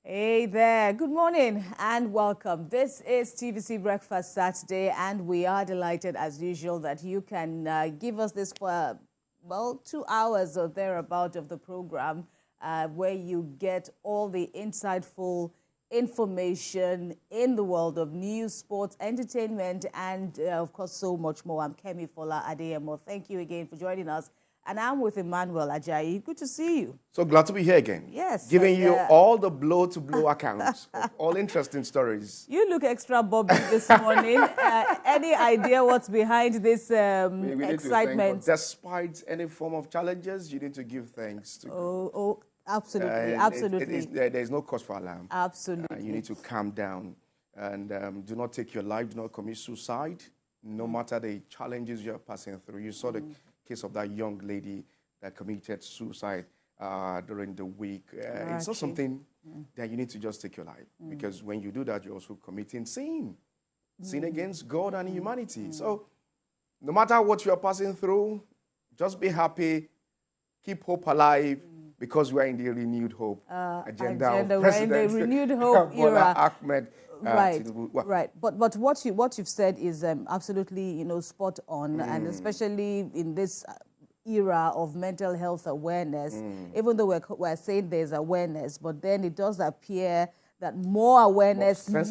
Hey there, good morning and welcome. This is TVC Breakfast Saturday, and we are delighted as usual that you can give us this for, well, 2 hours or thereabout of the program where you get all the insightful information in the world of news, sports, entertainment, and of course, so much more. I'm Kemi Fola Adeyemo. Thank you again for joining us. And I'm with Emmanuel Ajayi. Good to see you. So glad to be here again. Yes. Giving you all the blow-to-blow accounts of all interesting stories. You look extra bubbly this morning. Any idea what's behind this excitement? Despite any form of challenges, you need to give thanks to God. Absolutely, absolutely. There's no cause for alarm. Absolutely. You need to calm down and do not take your life, do not commit suicide, no matter the challenges you're passing through. You saw the case of that young lady that committed suicide during the week. It's not something that you need to just take your life, because when you do that, you're also committing sin against God and humanity. So no matter what you're passing through, just be happy, keep hope alive, because we're in the renewed hope agenda of President we're in the renewed hope era. Ahmed. Right. But what you've said is absolutely spot on, and especially in this era of mental health awareness. Even though we're saying there's awareness, but then it does appear that more awareness needs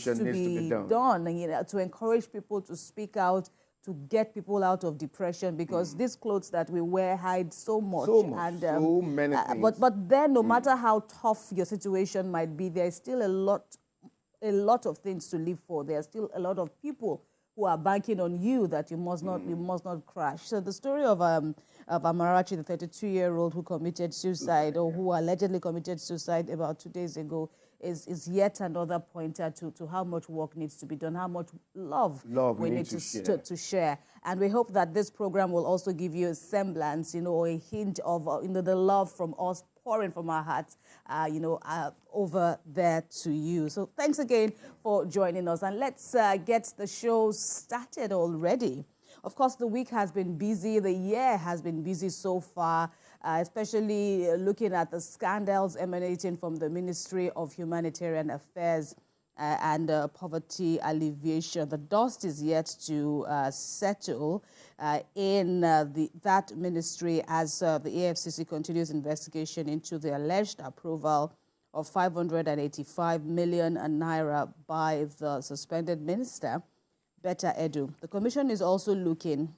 to be done, to encourage people to speak out, to get people out of depression, because these clothes that we wear hide so much. So many things. But then no matter how tough your situation might be, there's still a lot of things to live for. There are still a lot of people who are banking on you that you must not crash. So the story of Amarachi, the 32-year-old who committed suicide, or who allegedly committed suicide about 2 days ago, is yet another pointer to how much work needs to be done, how much love we need to share. And we hope that this program will also give you a semblance, or a hint of the love from us, pouring from our hearts, over there to you. So thanks again for joining us, and let's get the show started already. Of course, the week has been busy. The year has been busy so far, especially looking at the scandals emanating from the Ministry of Humanitarian Affairs and Poverty Alleviation. The dust is yet to settle in that ministry as the AFCC continues investigation into the alleged approval of 585 million naira by the suspended minister, Betta Edu. The commission is also looking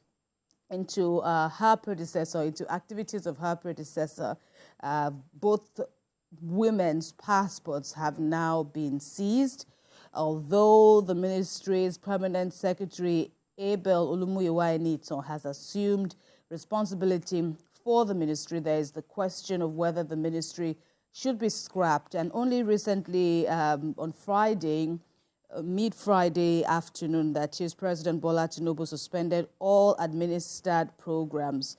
into her predecessor, into activities of her predecessor. Both women's passports have now been seized, although the ministry's permanent secretary, Abel Olumuyiwa-Enito, has assumed responsibility for the ministry. There is the question of whether the ministry should be scrapped. And only recently, on Friday, mid-Friday afternoon, that is, President Bola Tinubu suspended all administered programs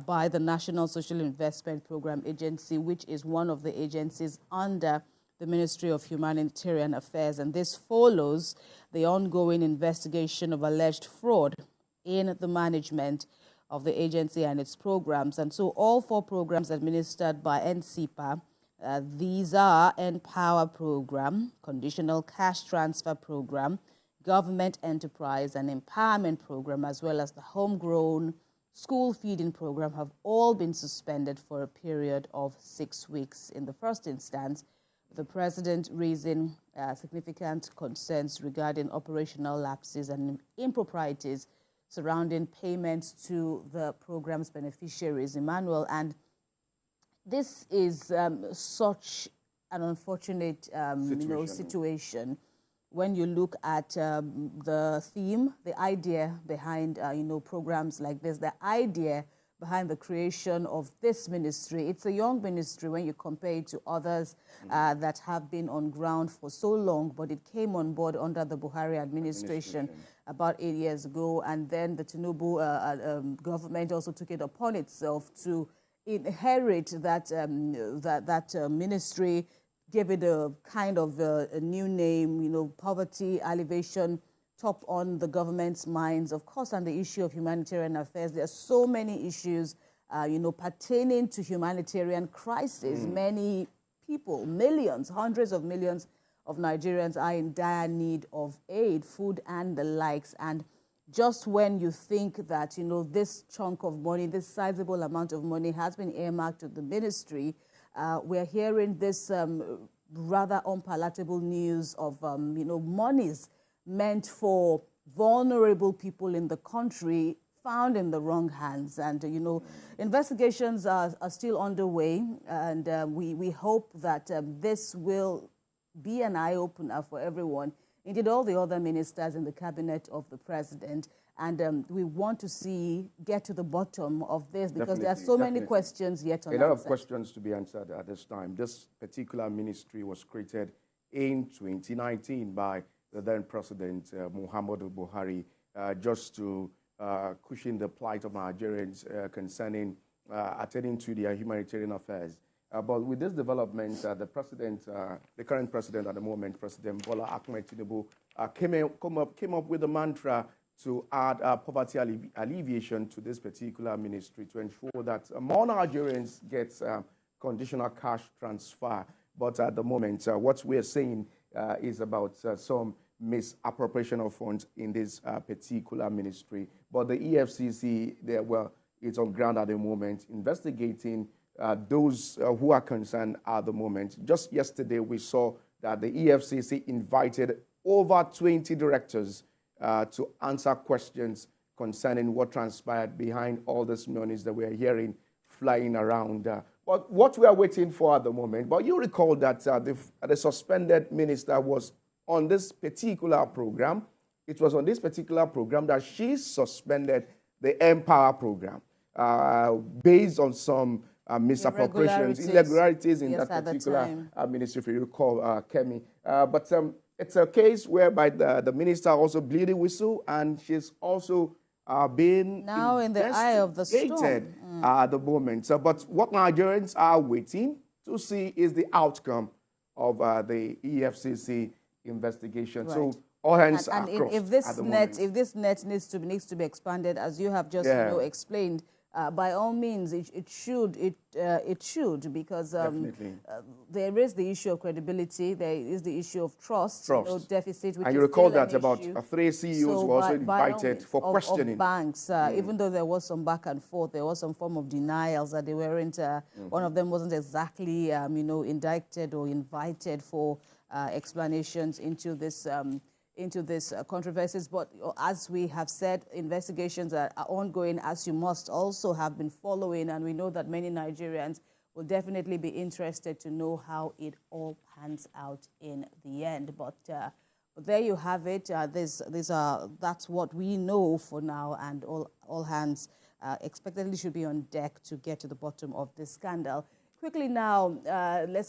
by the National Social Investment Program Agency, which is one of the agencies under the Ministry of Humanitarian Affairs. And this follows the ongoing investigation of alleged fraud in the management of the agency and its programs. And so all 4 programs administered by NCPA, these are Empower Program, Conditional Cash Transfer Program, Government Enterprise and Empowerment Program, as well as the Homegrown School Feeding Program, have all been suspended for a period of 6 weeks. In the first instance, the President raising significant concerns regarding operational lapses and improprieties surrounding payments to the program's beneficiaries, Emmanuel. And this is such an unfortunate situation when you look at the theme, the idea behind programs like this, the idea behind the creation of this ministry. It's a young ministry when you compare it to others that have been on ground for so long, but it came on board under the Buhari administration about 8 years ago, and then the Tinubu government also took it upon itself to inherit that ministry, gave it a kind of a new name, poverty alleviation, top on the government's minds, of course, on the issue of humanitarian affairs. There are so many issues, pertaining to humanitarian crisis. Many people, millions, hundreds of millions of Nigerians are in dire need of aid, food and the likes. And just when you think that, this chunk of money, this sizable amount of money has been earmarked to the ministry, we're hearing this rather unpalatable news of, monies meant for vulnerable people in the country found in the wrong hands. And, investigations are still underway. And we hope that this will be an eye-opener for everyone, indeed all the other ministers in the cabinet of the president. And we want to get to the bottom of this, because there are so many questions yet unanswered. A lot of questions to be answered at this time. This particular ministry was created in 2019 by the then President Muhammadu Buhari, just to cushion the plight of Nigerians concerning attending to their humanitarian affairs. But with this development, the current president at the moment, President Bola Ahmed Tinubu, came up with a mantra to add poverty alleviation to this particular ministry to ensure that more Nigerians get conditional cash transfer. But at the moment, what we're saying is about some misappropriation of funds in this particular ministry. But the EFCC, it's on ground at the moment, investigating those who are concerned at the moment. Just yesterday, we saw that the EFCC invited over 20 directors to answer questions concerning what transpired behind all these monies that we are hearing flying around. But what we are waiting for at the moment, but you recall that the suspended minister was on this particular program. It was on this particular program that she suspended the Empower program based on some misappropriations, irregularities in that particular ministry, if you recall, Kemi. But it's a case whereby the minister also blew the whistle, and she's also being now in the eye of the storm at the moment. But what Nigerians are waiting to see is the outcome of the EFCC investigation. Right. So all hands are crossed. If this net needs to be expanded, as you have just explained, by all means, it should, because there is the issue of credibility, there is the issue of trust. Deficit. And you recall that about 3 CEOs were also invited for questioning. Of banks, even though there was some back and forth, there was some form of denials that they weren't, one of them wasn't exactly, indicted or invited for explanations into this controversies. But as we have said, investigations are ongoing, as you must also have been following, and we know that many Nigerians will definitely be interested to know how it all pans out in the end. But there you have it. That's what we know for now, and all hands expectedly should be on deck to get to the bottom of this scandal. Quickly now, let's